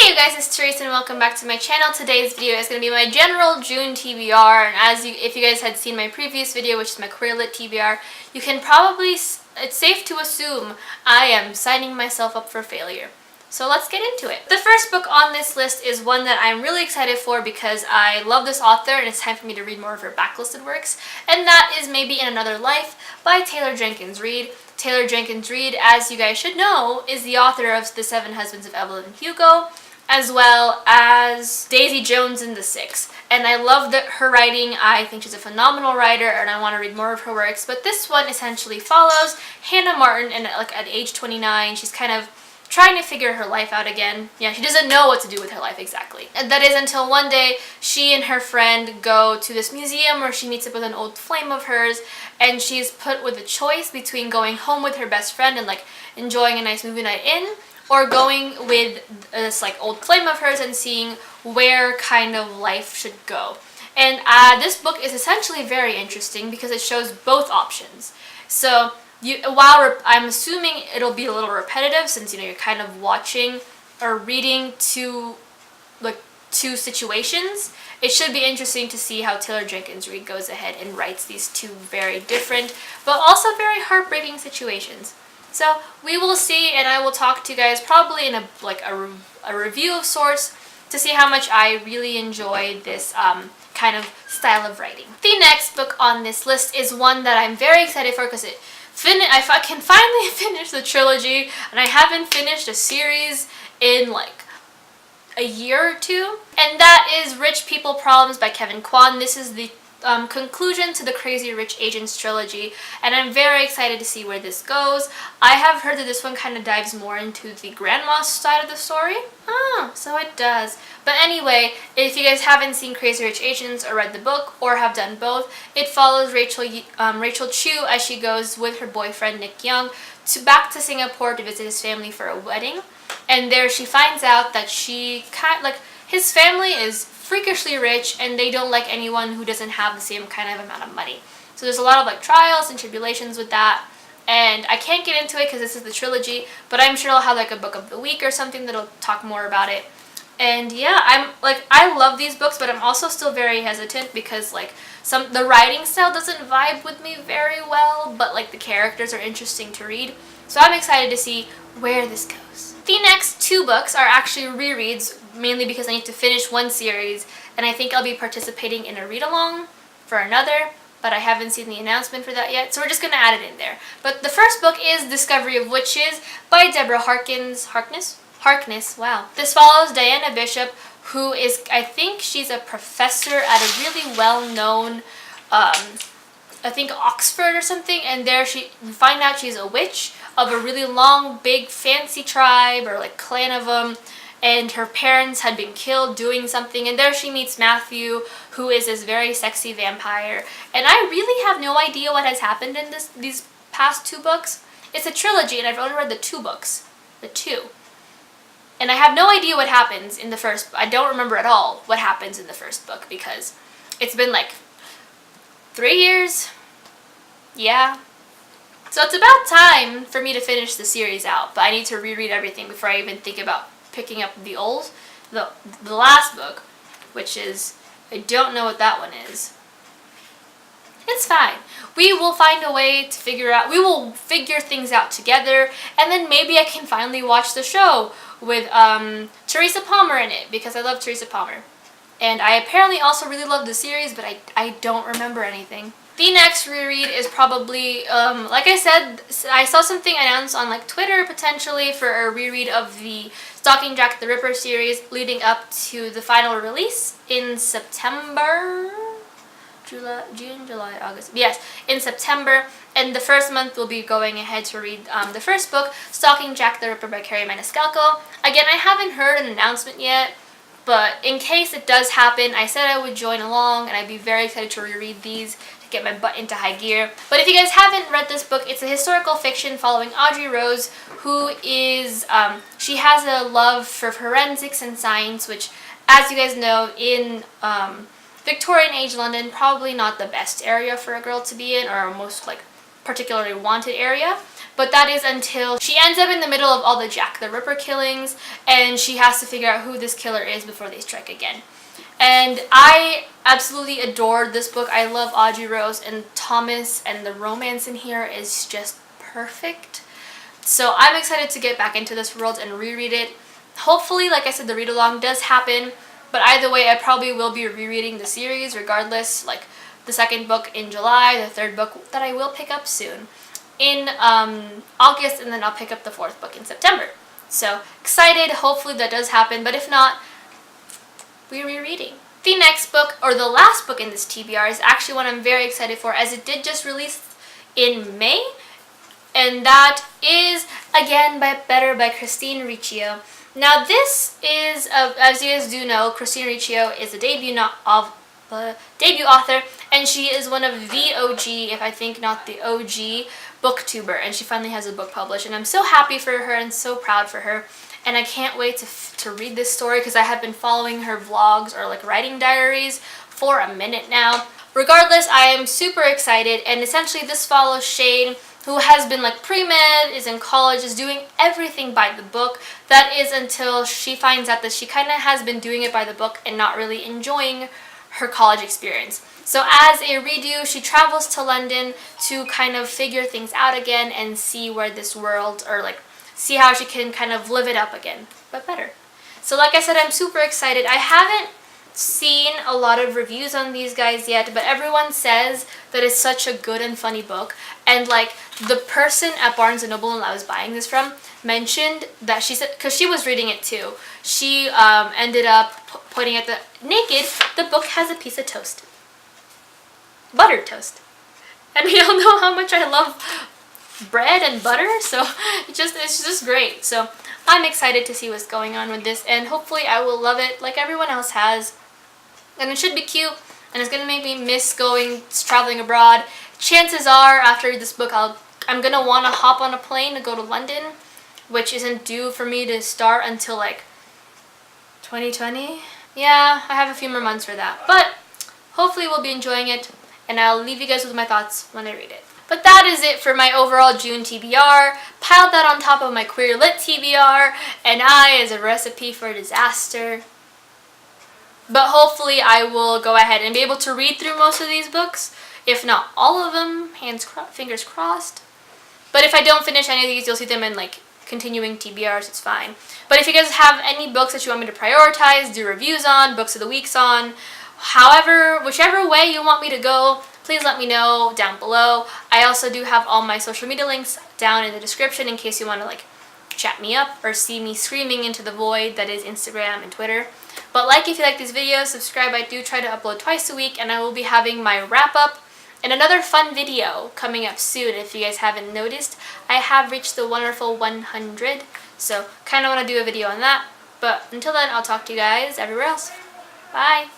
Hey you guys, it's Teresa and welcome back to my channel. Today's video is going to be my general June TBR, and if you guys had seen my previous video, which is my career lit TBR, you can probably, it's safe to assume I am signing myself up for failure. So let's get into it. The first book on this list is one that I'm really excited for because I love this author and it's time for me to read more of her backlisted works, and that is Maybe in Another Life by Taylor Jenkins Reid. Taylor Jenkins Reid, as you guys should know, is the author of The Seven Husbands of Evelyn Hugo, as well as Daisy Jones and the Six. And I love her writing. I think she's a phenomenal writer and I want to read more of her works. But this one essentially follows Hannah Martin, and at age 29, she's kind of trying to figure her life out again. Yeah, she doesn't know what to do with her life exactly. And that is until one day she and her friend go to this museum where she meets up with an old flame of hers, and she's put with a choice between going home with her best friend and enjoying a nice movie night in, or going with this old flame of hers and seeing where kind of life should go. And this book is essentially very interesting because it shows both options. So while I'm assuming it'll be a little repetitive, since you're kind of watching or reading two situations, it should be interesting to see how Taylor Jenkins Reid goes ahead and writes these two very different but also very heartbreaking situations. So we will see, and I will talk to you guys probably in a review of sorts to see how much I really enjoy this kind of style of writing. The next book on this list is one that I'm very excited for because I can finally finish the trilogy, and I haven't finished a series in a year or two, and that is Rich People Problems by Kevin Kwan. This is the conclusion to the Crazy Rich Asians trilogy, and I'm very excited to see where this goes. I have heard that this one kind of dives more into the grandma side of the story. So it does. But anyway, if you guys haven't seen Crazy Rich Asians or read the book, or have done both, it follows Rachel Chu as she goes with her boyfriend Nick Young back to Singapore to visit his family for a wedding, and there she finds out that his family is freakishly rich and they don't like anyone who doesn't have the same kind of amount of money. So there's a lot of trials and tribulations with that, and I can't get into it because this is the trilogy, but I'm sure I'll have a book of the week or something that'll talk more about it. And yeah, I love these books, but I'm also still very hesitant because the writing style doesn't vibe with me very well, but the characters are interesting to read. So I'm excited to see where this goes. The next two books are actually rereads, mainly because I need to finish one series, and I think I'll be participating in a read-along for another, but I haven't seen the announcement for that yet, so we're just going to add it in there. But the first book is Discovery of Witches by Deborah Harkness, wow. This follows Diana Bishop, who is, I think she's a professor at a really well-known, I think Oxford or something, and there you find out she's a witch of a really long, big, fancy tribe, or clan of them, and her parents had been killed doing something, and there she meets Matthew, who is this very sexy vampire, and I really have no idea what has happened in these past two books. It's a trilogy, and I've only read the two books. And I have no idea what happens in the first. I don't remember at all what happens in the first book because it's been 3 years. Yeah. So it's about time for me to finish the series out, but I need to reread everything before I even think about picking up the last book, which is, I don't know what that one is. It's fine. We will find a way to we will figure things out together, and then maybe I can finally watch the show with Teresa Palmer in it, because I love Teresa Palmer. And I apparently also really love the series, but I don't remember anything. The next reread is probably, like I said, I saw something announced on Twitter potentially for a reread of the Stalking Jack the Ripper series leading up to the final release in September. June, July, August. Yes, in September. And the first month we'll be going ahead to read the first book, Stalking Jack the Ripper by Carrie Maniscalco. Again, I haven't heard an announcement yet, but in case it does happen, I said I would join along, and I'd be very excited to reread these to get my butt into high gear. But if you guys haven't read this book, it's a historical fiction following Audrey Rose, who is, she has a love for forensics and science, which, as you guys know, in Victorian age London, probably not the best area for a girl to be in, or most particularly wanted area. but that is until she ends up in the middle of all the Jack the Ripper killings, and she has to figure out who this killer is before they strike again. And I absolutely adored this book. I love Audrey Rose and Thomas, and the romance in here is just perfect. So I'm excited to get back into this world and reread it. Hopefully, like I said, the read-along does happen, but either way, I probably will be rereading the series regardless, like the second book in July, the third book that I will pick up soon in August, and then I'll pick up the fourth book in September. So excited, hopefully that does happen, but if not, we're rereading. The next book, or the last book in this TBR, is actually one I'm very excited for, as it did just release in May, and that is, again, by Christine Riccio. Now this is, as you guys do know, Christine Riccio is a debut author, and she is one of the OG, if I think not the OG, booktuber, and she finally has a book published, and I'm so happy for her and so proud for her, and I can't wait to read this story because I have been following her vlogs or like writing diaries for a minute now. Regardless, I am super excited, and essentially this follows Shane, who has been like pre-med, is in college, is doing everything by the book. That is until she finds out that she kind of has been doing it by the book and not really enjoying her college experience. So as a redo, she travels to London to kind of figure things out again and see where this world, or like see how she can kind of live it up again, but better. So like I said, I'm super excited. I haven't seen a lot of reviews on these guys yet, but everyone says that it's such a good and funny book. And like the person at Barnes & Noble I was buying this from mentioned that she said, because she was reading it too, she ended up pointing at the book has a piece of toast. Buttered toast. And we all know how much I love bread and butter, so it's just great. So I'm excited to see what's going on with this, and hopefully I will love it like everyone else has. And it should be cute, and it's gonna make me miss traveling abroad. Chances are, after this book, I'm gonna want to hop on a plane to go to London, which isn't due for me to start until like 2020. Yeah, I have a few more months for that, but hopefully we'll be enjoying it, and I'll leave you guys with my thoughts when I read it. But that is it for my overall June TBR. Piled that on top of my Queer Lit TBR, and I is a recipe for disaster. But hopefully I will go ahead and be able to read through most of these books. If not all of them, fingers crossed. But if I don't finish any of these, you'll see them in like continuing TBRs, it's fine. But if you guys have any books that you want me to prioritize, do reviews on, books of the weeks on, whichever way you want me to go, please let me know down below. I also do have all my social media links down in the description in case you want to like chat me up or see me screaming into the void that is Instagram and Twitter. But like if you like these videos, subscribe. I do try to upload twice a week, and I will be having my wrap-up and another fun video coming up soon. If you guys haven't noticed, I have reached the wonderful 100, so kind of want to do a video on that. But until then, I'll talk to you guys everywhere else. Bye!